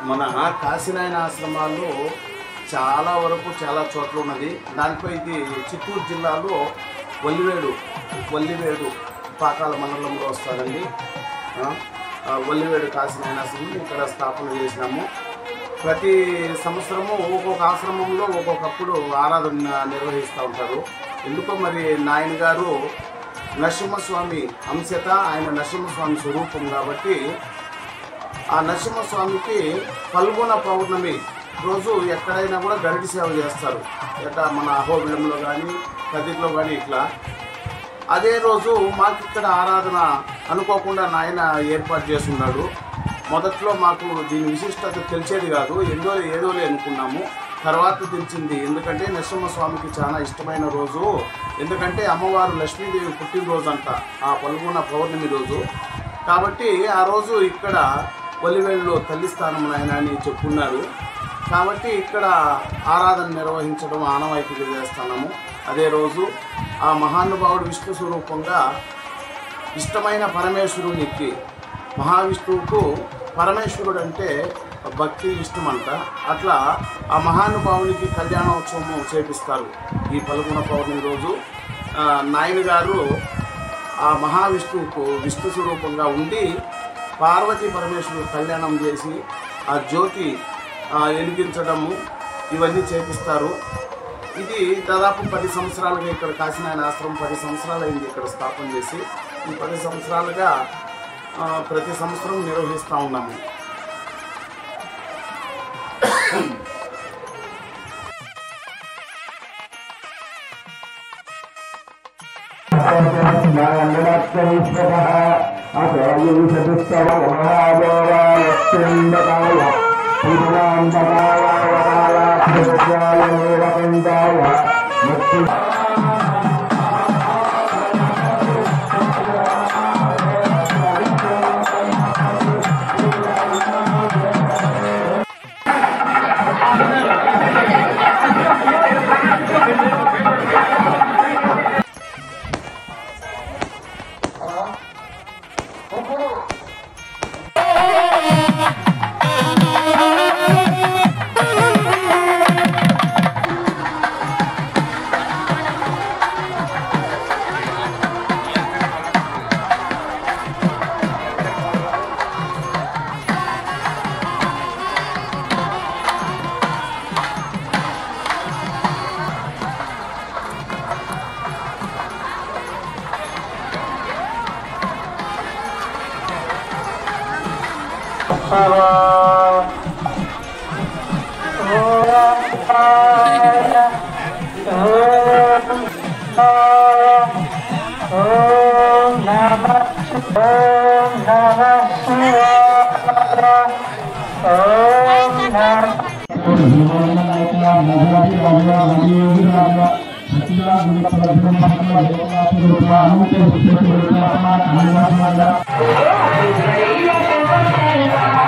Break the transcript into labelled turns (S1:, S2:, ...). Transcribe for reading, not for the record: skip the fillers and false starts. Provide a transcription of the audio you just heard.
S1: మన కాశీనాయన ఆశ్రమాల్లో చాలా వరకు చాలా చోట్ల ఉన్నది. దాంట్లో ఇది చిత్తూరు జిల్లాలో వల్లివేడు పాకాల మండలంలో వస్తుందండి. వల్లివేడు కాశీనాయన ఆశ్రమం ఇక్కడ స్థాపన చేసినాము. ప్రతి సంవత్సరము ఒక్కొక్క ఆశ్రమంలో ఒక్కొక్కప్పుడు ఆరాధన నిర్వహిస్తూ ఉంటారు. ఎందుకో మరి నాయన గారు నరసింహస్వామి అంశత, ఆయన నరసింహస్వామి స్వరూపం కాబట్టి ఆ నరసింహస్వామికి ఫల్గుణ పౌర్ణమి రోజు ఎక్కడైనా కూడా గరిటి సేవ చేస్తారు. ఎట్లా మన అహోబిలంలో కానీ కదిరిలో కానీ ఇట్లా. అదే రోజు మాకు ఇక్కడ ఆరాధన అనుకోకుండా నాయన ఏర్పాటు చేస్తున్నాడు. మొదట్లో మాకు దీని విశిష్టత తెలిసేది కాదు, ఏదోలే అనుకున్నాము. తర్వాత తెలిసింది. ఎందుకంటే నరసింహస్వామికి చాలా ఇష్టమైన రోజు. ఎందుకంటే అమ్మవారు లక్ష్మీదేవి పుట్టినరోజు అంట ఆ ఫల్గుణ పౌర్ణమి రోజు. కాబట్టి ఆ రోజు ఇక్కడ వల్లివేడులో తల్లి స్థానం నాయన అని చెప్పున్నారు. కాబట్టి ఇక్కడ ఆరాధన నిర్వహించడం ఆనవాయితీగా చేస్తున్నాము. అదే రోజు ఆ మహానుభావుడు విష్ణు స్వరూపంగా ఇష్టమైన పరమేశ్వరునికి, మహావిష్ణువుకు పరమేశ్వరుడు అంటే భక్తి ఇష్టం అంట. అట్లా ఆ మహానుభావునికి కళ్యాణోత్సవం చేపిస్తారు. ఈ ఫల్గుణ పౌర్ణమి రోజు నాయన గారు ఆ మహావిష్ణువుకు విష్ణు స్వరూపంగా ఉండి పార్వతీ పరమేశ్వరుడు కళ్యాణం చేసి ఆ జ్యోతి వెలిగించడము ఇవన్నీ చేపిస్తారు. ఇది దాదాపు 10 సంవత్సరాలుగా ఇక్కడ కాశీనాయన ఆశ్రమం 10 సంవత్సరాలు అయింది ఇక్కడ స్థాపన చేసి. ఈ 10 సంవత్సరాలుగా ప్రతి సంవత్సరం నిర్వహిస్తూ ఉన్నాము.
S2: Thank you.